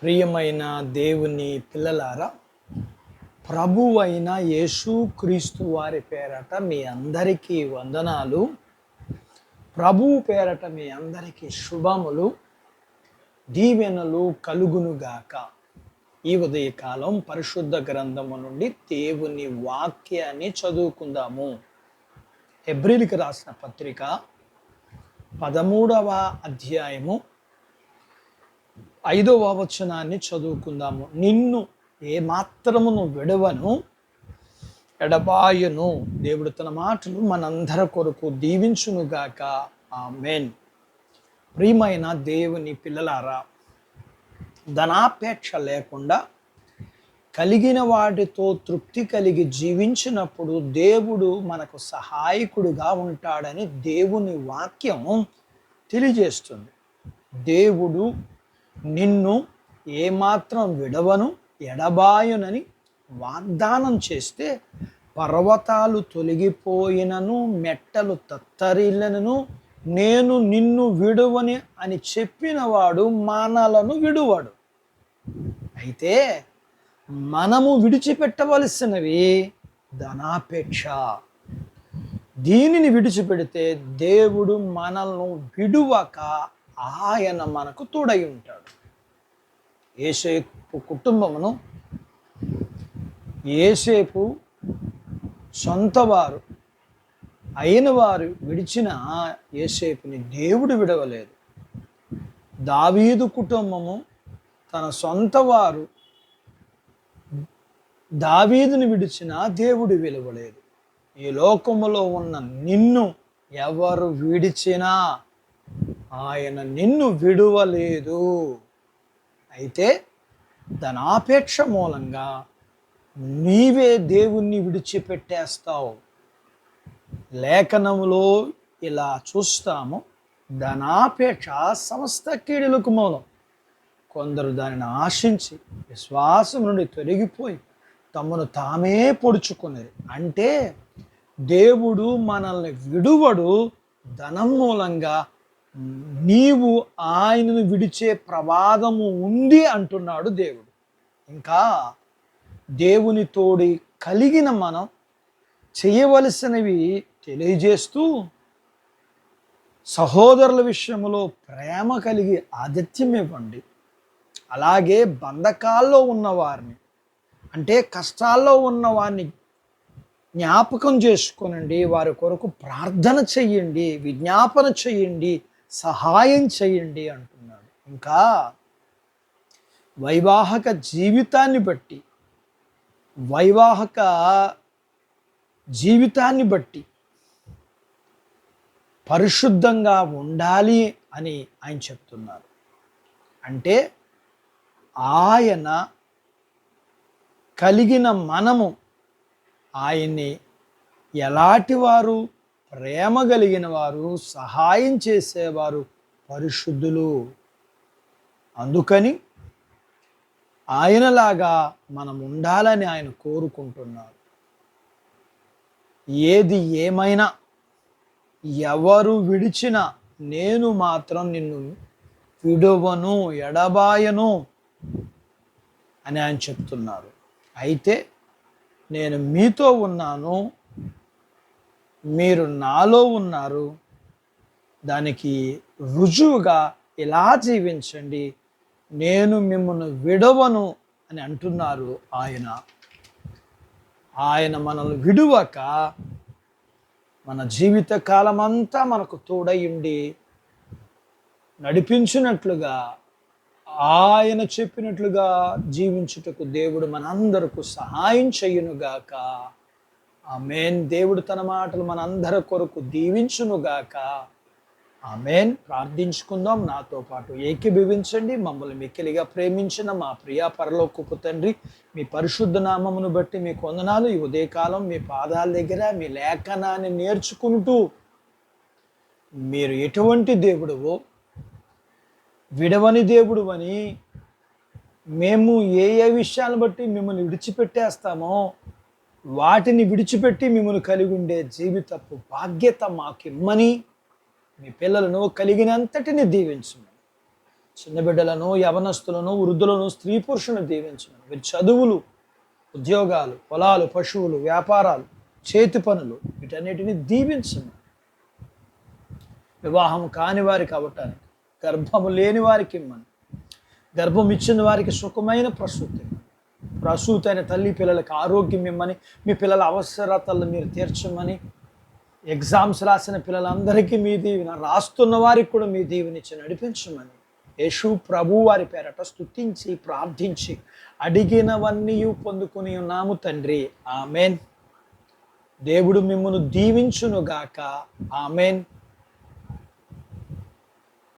ప్రియమైన దేవుని పిల్లలారా, ప్రభువైన యేసుక్రీస్తు వారి పేరట మీ అందరికీ వందనాలు. ప్రభువు పేరట మీ అందరికీ శుభములు, దీవెనలు కలుగునుగాక. ఈ ఉదయకాలం పరిశుద్ధ గ్రంథము నుండి దేవుని వాక్యాన్ని చదువుకుందాము. హెబ్రీయులకు రాసిన పత్రిక 13వ అధ్యాయము 5వ వచనాన్ని చదువుకుందాము. నిన్ను ఏమాత్రమును విడవను, ఎడబాయను. దేవుడు తన మాటలు మనందరి కొరకు దీవించునుగాక. ఆమేన్. ప్రియమైన దేవుని పిల్లలారా, ధనాపేక్ష లేకుండా కలిగిన వాటితో తృప్తి కలిగి జీవించినప్పుడు దేవుడు మనకు సహాయకుడిగా ఉంటాడని దేవుని వాక్యం తెలియజేస్తుంది. దేవుడు నిన్ను ఏమాత్రం విడవను, ఎడబాయునని వాగ్దానం చేస్తే పర్వతాలు తొలగిపోయినను, మెట్టలు తత్తరిల్లనను నేను నిన్ను విడువని అని చెప్పినవాడు మనలను విడువడు. అయితే మనము విడిచిపెట్టవలసినవి ధనాపేక్ష. దీనిని విడిచిపెడితే దేవుడు మనల్ని విడువక ఆయన మనకు తోడై ఉంటాడు. యోసేపు కుటుంబమును యోసేపు సొంతవారు అయిన వారు విడిచిన యోసేపుని దేవుడు విడవలేదు. దావీదు కుటుంబము తన సొంతవారు దావీదుని విడిచిన దేవుడు విలువలేదు. ఈ లోకములో ఉన్న నిన్ను ఎవరు విడిచినా ఆయన నిన్ను విడువలేదు. అయితే ధనాపేక్ష మూలంగా నీవే దేవుణ్ణి విడిచిపెట్టేస్తావు. లేఖనములో ఇలా చూస్తాము, ధనాపేక్ష సమస్త కీడులకు మూలం. కొందరు దానిని ఆశించి విశ్వాసం నుండి తొలగిపోయి తమను తామే పొడుచుకునేది. అంటే దేవుడు మనల్ని విడువడు, ధనం మూలంగా నీవు ఆయనను విడిచే ప్రమాదము ఉంది అంటున్నాడు దేవుడు. ఇంకా దేవుని తోడి కలిగిన మనం చేయవలసినవి తెలియజేస్తూ సహోదరుల విషయంలో ప్రేమ కలిగి ఆతిథ్యం ఇవ్వండి. అలాగే బంధకాల్లో ఉన్నవారిని, అంటే కష్టాల్లో ఉన్న వారిని జ్ఞాపకం చేసుకోనండి. వారి కొరకు ప్రార్థన చెయ్యండి, విజ్ఞాపన చెయ్యండి, సహాయం చెయ్యండి అంటున్నాడు. ఇంకా వైవాహిక జీవితాన్ని బట్టి పరిశుద్ధంగా ఉండాలి అని ఆయన చెప్తున్నారు. అంటే ఆయన కలిగిన మనము ఆయన్ని ఎలాంటి వారు? ప్రేమ కలిగిన వారు, సహాయం చేసేవారు, పరిశుద్ధులు. అందుకని ఆయనలాగా మనం ఉండాలని ఆయన కోరుకుంటున్నారు. ఏది ఏమైనా, ఎవరు విడిచినా నేను మాత్రం నిన్ను విడువను, ఎడబాయను అని ఆయన చెప్తున్నారు. అయితే నేను మీతో ఉన్నాను, మీరు నాలో ఉన్నారు. దానికి రుజువుగా ఇలా జీవించండి, నేను మిమ్మల్ని విడవను అని అంటున్నారు ఆయన. ఆయన మనల్ని విడువక మన జీవిత కాలం అంతా మనకు తోడయుండి నడిపించినట్లుగా, ఆయన చెప్పినట్లుగా జీవించుటకు దేవుడు మనందరకు సహాయం చెయ్యునుగాక. ఆమేన్. దేవుడు తన మాటలు మనందరి కొరకు దీవించునుగాక. ఆమేన్. ప్రార్థించుకుందాం. నాతో పాటు ఏకీభవించండి. మమ్మల్ని మిక్కిలిగా ప్రేమించిన మా ప్రియ పరలోకపు తండ్రి, మీ పరిశుద్ధ నామమును బట్టి మీకు వందనాలు. ఈ ఉదయకాలం మీ పాదాల దగ్గర మీ లేఖనాన్ని నేర్చుకుంటూ మీరు ఎటువంటి దేవుడువో, విడవని దేవుడు అని, మేము ఏ విషయాలను బట్టి మిమ్మల్ని విడిచిపెట్టేస్తామో వాటిని విడిచిపెట్టి మిమ్మల్ని కలిగి ఉండే జీవితపు బాధ్యత మాకిమ్మని మీ పిల్లలను కలిగినంతటిని దీవించమని చిన్న బిడ్డలను, యవనస్తులను, వృద్ధులను, స్త్రీ పురుషులను దీవించమని. వీరి చదువులు, ఉద్యోగాలు, పొలాలు, పశువులు, వ్యాపారాలు, చేతి పనులు వీటన్నిటిని దీవించమని. వివాహం కాని వారికి అవ్వటానికి, గర్భము లేని వారికి ఇమ్మని, గర్భం ఇచ్చిన వారికి సుఖమైన ప్రసూతి, ప్రసూతైన తల్లి పిల్లలకు ఆరోగ్యం ఇమ్మని, మీ పిల్లల అవసరతలను మీరు తీర్చమని, ఎగ్జామ్స్ రాసిన పిల్లలందరికీ మీ దీవెన, రాస్తున్న వారికి కూడా మీ దీవెనిచ్చి నడిపించమని యేసు ప్రభు వారి పేరట స్తుతించి ప్రార్థించి అడిగినవన్నీ పొందుకుని ఉన్నాము తండ్రి. ఆమెన్. దేవుడు మిమ్మల్ని దీవించునుగాక. ఆమెన్.